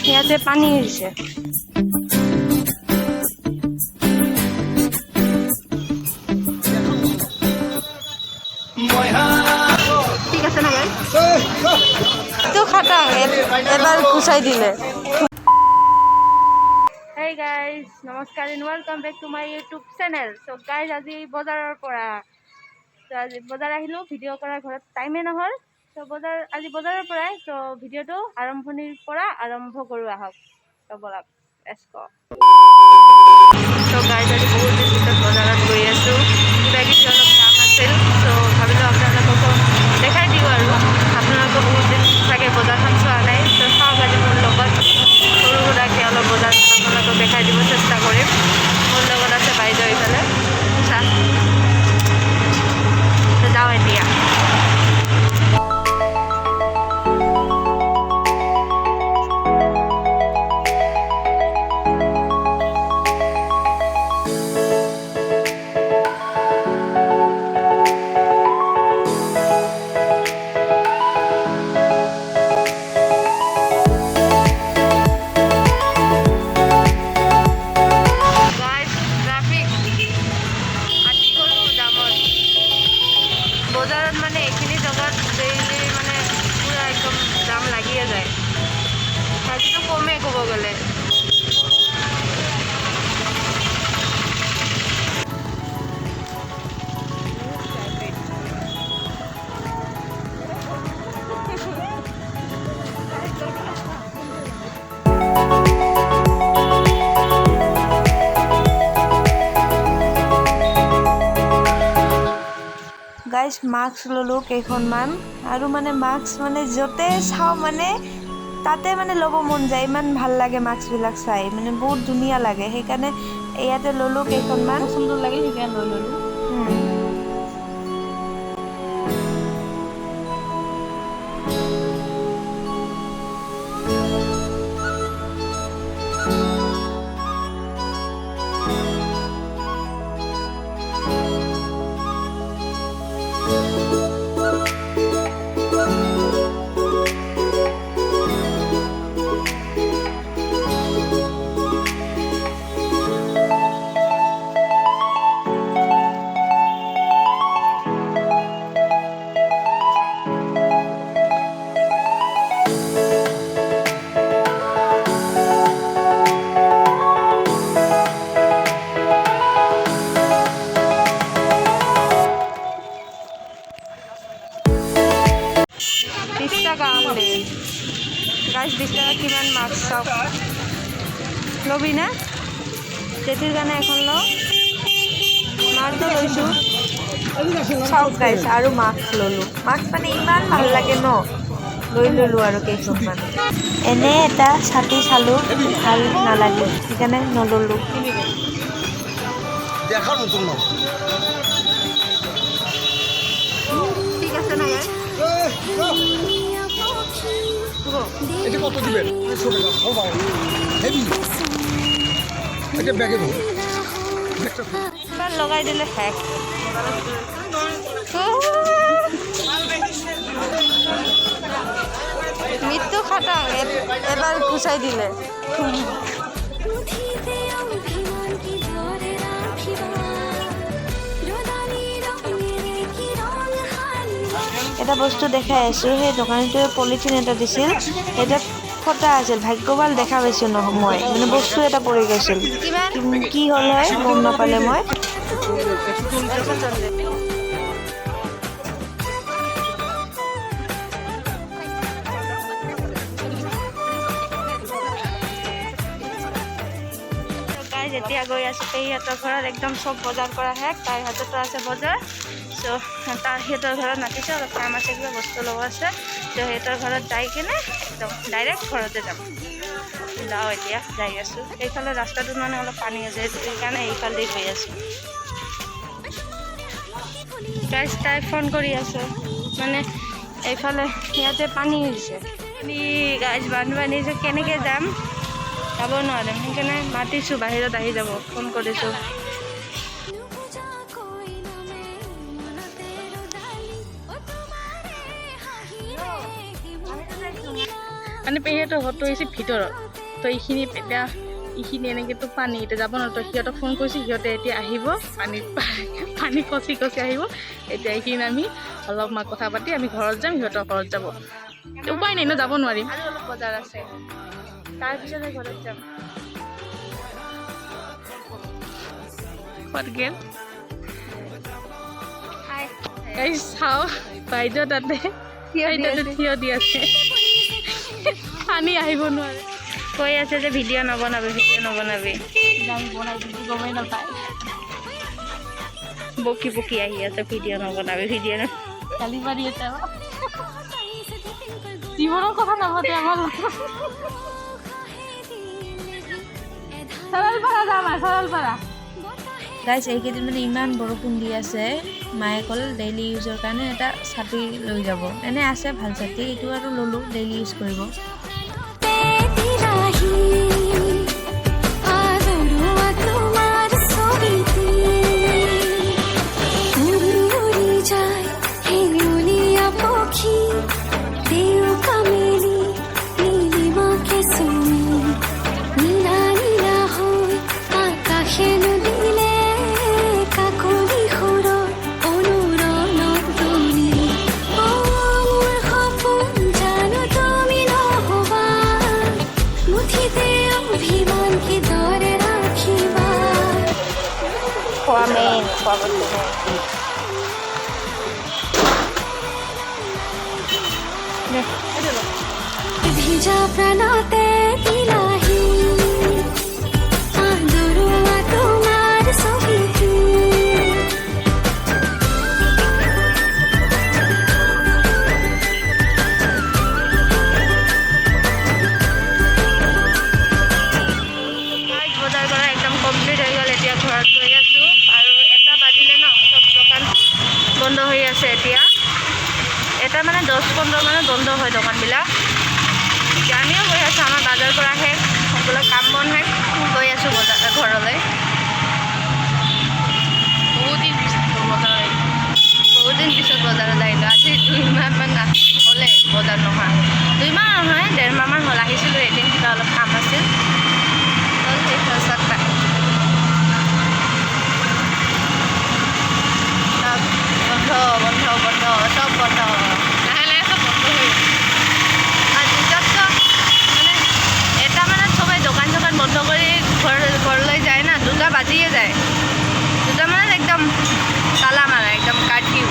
ইয়াতে পানী হৈছে। ঠিক আছে না ভাই, তো খাটাং এবাৰ গুছাই দিলে। Hey guys, নমস্কাৰ and welcome back to my YouTube channel. So guys, আজি বজাৰৰ পৰা আজি বজাৰ আহিলো, ভিডিঅ' কৰাৰ ঘৰত টাইমে নহ'ল। তো আজি বজাৰৰ পৰাই তো ভিডিঅ'টো আৰম্ভণিৰ পৰা আৰম্ভ কৰোঁ আহক। তো বলক লেটছ গো। তো গাইজ আজি বহুত দিন পিছত বজাৰত গৈ আছোঁ, কিবা কিবি অলপ কাম আছিল। তো ভাবিলোঁ আপোনালোককো দেখাই দিওঁ আৰু আপোনালোকে বহুত দিন চাগে বজাৰখন চোৱা নাই। তো চাওক আজি মোৰ লগত সৰু সুৰাকৈ অলপ বজাৰখন আপোনালোকক দেখাই দিব চেষ্টা কৰিম। মোৰ লগত আছে বাইদেউ এইফালে চা। তো যাওঁ এতিয়া। বজাৰত মানে এইখিনি জেগাত ডেইলি মানে পুৰা একদম জাম লাগিয়ে যায়, আজিতো কমেই ক'ব গ'লে। গাইজ মাস্ক ল'লোঁ কেইখনমান, আৰু মানে মাস্ক মানে য'তে চাওঁ মানে তাতে মানে ল'ব মন যায়, ইমান ভাল লাগে মাস্কবিলাক চাই, মানে বহুত ধুনীয়া লাগে। সেইকাৰণে ইয়াতে ল'লোঁ কেইখনমান, সুন্দৰ লাগিল সেইকাৰণে লৈ ল'লোঁ। গাইজ 20 টাকা কিমান মাস্ক চাওক, ল'বি না? জেঠিৰ কাৰণে এখন লওঁ, মাৰটো লৈছোঁ। চাওক গাইজ আৰু মাস্ক ল'লোঁ, মাস্ক মানে ইমান ভাল লাগে ন, লৈ ল'লোঁ আৰু কেইখনমান। এনে এটা ছাতি চালোঁ, ভাল নালাগে সেইকাৰণে নল'লোঁ। ঠিক আছে না গাইজ, এটা কত দিবেন? এটা ব্যাগে ধরুন, লগাই দিলে শেষ। মৃত্যু খাটাং এবার গুছাই দিলে। এটা বস্তু দেখাই আছোঁ, সেই দোকানীটোৱে পলিথিন এটা দিছিল, এটা ফটা আছিল, ভাগ্য ভাল দেখা পাইছোঁ মই, মানে বস্তু এটা পৰি গৈছিল, কি হ'ল হয় গম নাপালে মই। যেতিয়া গৈ আছোঁ পেহীহঁতৰ ঘৰত, একদম চব বজাৰ কৰা শেষ, তাইৰ হাততো আছে বজাৰ। চ' তাৰ সিহঁতৰ ঘৰত মাতিছে, অলপ কাম আছে, কিবা বস্তু ল'ব আছে। চ' সিহঁতৰ ঘৰত যাই কিনে একদম ডাইৰেক্ট ঘৰতে যাম। যাওঁ এতিয়া, যাই আছোঁ। এইফালে ৰাস্তাটোত মানে অলপ পানী আছে, সেইকাৰণে এইফালে গৈ আছোঁ। গাইজ তাই ফোন কৰি আছে, মানে এইফালে ইয়াতে পানী হৈছে, গাইজ বানপানী যে কেনেকৈ যাম, যাব নোৱাৰিম, সেইকাৰণে মাতিছোঁ বাহিৰত আহি যাব, ফোন কৰিছোঁ। মানে পেহীহঁতৰ ঘৰটো হৈছে ভিতৰত তো এইখিনি এতিয়া এইখিনি এনেকৈতো পানী এতিয়া যাব ন তো সিহঁতক ফোন কৰিছোঁ সিহঁতে এতিয়া আহিব পানী কচি আহিব এতিয়া এইখিনি আমি অলপমান কথা পাতি আমি ঘৰত যাম সিহঁতৰ ঘৰত যাব উপায় নাই ন যাব নোৱাৰিম আৰু অলপ বজাৰ আছে তাৰপিছতে ঘৰত যাম ক'ত গেল হাই এই চাওঁ বাইদেউ তাতে থিয় দি আছে পানী আহিব নোৱাৰে কৈ আছে যে ভিডিঅ' নবনাবি আমি বনাই দিছোঁ গমেই নাপায় বকি বকি আহি আছে ভিডিঅ' নবনাবি গালি পাৰি আছে জীৱনৰ কথা নাপাতে আমাৰ সৰলপাৰা যাম সৰলপাৰা গাইজ এইকেইদিন মানে ইমান বৰষুণ দি আছে মায়ে ক'লে ডেইলি ইউজৰ কাৰণে এটা ছাতি লৈ যাব এনে আছে ভাল ছাতি এইটো আৰু ল'লোঁ ডেইলি ইউজ কৰিব খোৱা বস্তু ভিজা প্ৰাণতে দিলাহি আদৰুয়া তোমাৰ ছবিটি বজাৰ কৰা একদম কমপ্লিট হৈ গ'ল এতিয়া ঘৰত গৈ আছোঁ আৰু এটা বাজিলে ন চব দোকান বন্ধ হৈ আছে এতিয়া এটা মানে 10-15 মানত বন্ধ হয় দোকানবিলাক আমিও গৈ আছোঁ আমাৰ বাজাৰ পৰা শেষ সকলো কাম বন শেষ গৈ আছোঁ বজাৰ ঘৰলৈ বহুত দিন পিছত বজাৰত আহিলোঁ আজি 2 মাহমান হ'লে বজাৰ নোহোৱা 2 মাহ নহয় 1.5 মাহমান হ'ল আহিছিলোঁ এদিন কিবা অলপ কাম আছিল বন্ধ চব বন্ধ লাহে লাহে চব বন্ধ হৈ আৰু দুটাততো মানে এটা মানত চবেই দোকান বন্ধ কৰি ঘৰলৈ যায় না 2টা বাজিয়ে যায় 2টা মানত একদম তালা মাৰা একদম কাটিও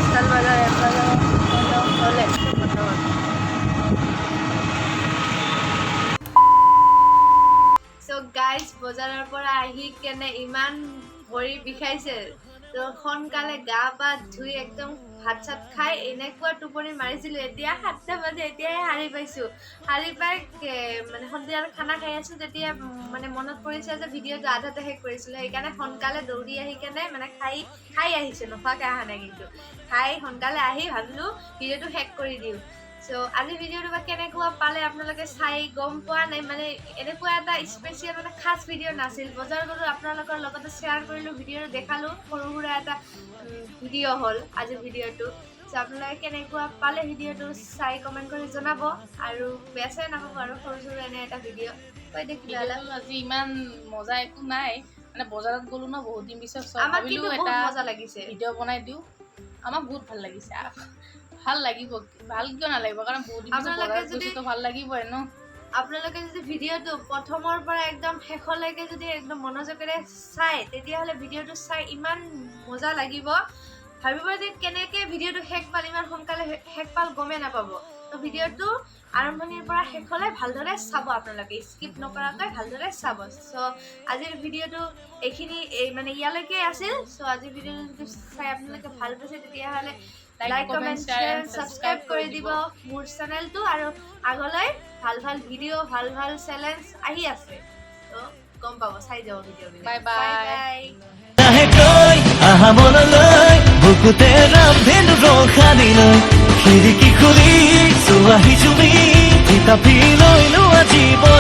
ষ্টাইল বজাৰ বন্ধ হ'লে বন্ধ হ'ল গাইজ বজাৰৰ পৰা আহি কেনে ইমান ভৰি বিষাইছে তো সোনকালে গা পা ধুই একদম ভাত চাত খাই এনেকুৱা টোপনি মাৰিছিলোঁ এতিয়া 7টা বাজে এতিয়াই সাৰি পাইছোঁ সাৰি পাই মানে সন্ধিয়াৰ খানা খাই আছোঁ তেতিয়া মানে মনত পৰিছে যে ভিডিঅ'টো আধাতে শেষ কৰিছিলোঁ সেইকাৰণে সোনকালে দৌৰি আহি কেনে মানে খাই আহিছোঁ নোখোৱাকৈ অহা নাই কিন্তু খাই সোনকালে আহি ভাবিলোঁ ভিডিঅ'টো শেষ কৰি দিওঁ সো আজি ভিডিঅ'টো বা কেনেকুৱা পালে আপোনালোকে চাই গম পোৱা নাই মানে এনেকুৱা এটা স্পেচিয়েল মানে খাস ভিডিঅ' নাছিল বজাৰ গ'লোঁ আপোনালোকৰ লগতে শ্বেয়াৰ কৰিলোঁ ভিডিঅ'টো দেখালোঁ সৰু সুৰা এটা ভিডিঅ' হ'ল আজিৰ ভিডিঅ'টো সো আপোনালোকে কেনেকুৱা পালে ভিডিঅ'টো চাই কমেণ্ট কৰি জনাব আৰু বেয়া চাই নাপাব আৰু সৰু সৰু এনে এটা ভিডিঅ' কৈ দেখিলে আজি ইমান মজা একো নাই মানে বজাৰত গ'লো ন বহুত দিন পিছত আমাৰ কিন্তু বহুত মজা লাগিছে ভিডিঅ' বনাই দিওঁ আমাক বহুত ভাল লাগিছে ভাল লাগিব ভাল কিয় নালাগিব কাৰণ বহুত দিন বজাৰত গৈছোঁ ভাল লাগিবই ন আপোনালোকে যদি ভিডিঅ'টো প্ৰথমৰ পৰা একদম শেষলৈকে যদি একদম মনোযোগেৰে চাই তেতিয়াহ'লে ভিডিঅ'টো চাই ইমান মজা লাগিব ভাবিব যে কেনেকৈ ভিডিঅ'টো শেষ পাল ইমান সোনকালে শেষ পাল গমেই নাপাব তো ভিডিঅ'টো আৰম্ভণিৰ পৰা শেষলৈ ভালদৰে চাব আপোনালোকে স্কিপ নকৰাকৈ ভালদৰে চাব সো আজিৰ ভিডিঅ'টো এইখিনি মানে ইয়ালৈকে আছিল সো আজিৰ ভিডিঅ'টো যদি চাই আপোনালোকে ভাল পাইছে তেতিয়াহ'লে লাইক কমেণ্ট শ্বেয়াৰ ছাবস্ক্ৰাইব কৰি দিব মোৰ চেনেলটো আৰু আগলৈ ভাল ভিডিঅ' ভাল চেলেঞ্জ আহি আছে তো গম পাব চাই যাব ভিডিঅ'বিলাক বাই বাই আহা মনলৈ বুকুতে ৰামধেনু ৰখানি লৈ খিৰিকী খুলি চোৱাহি তুমি কিতাপি লৈ লোৱা জীৱন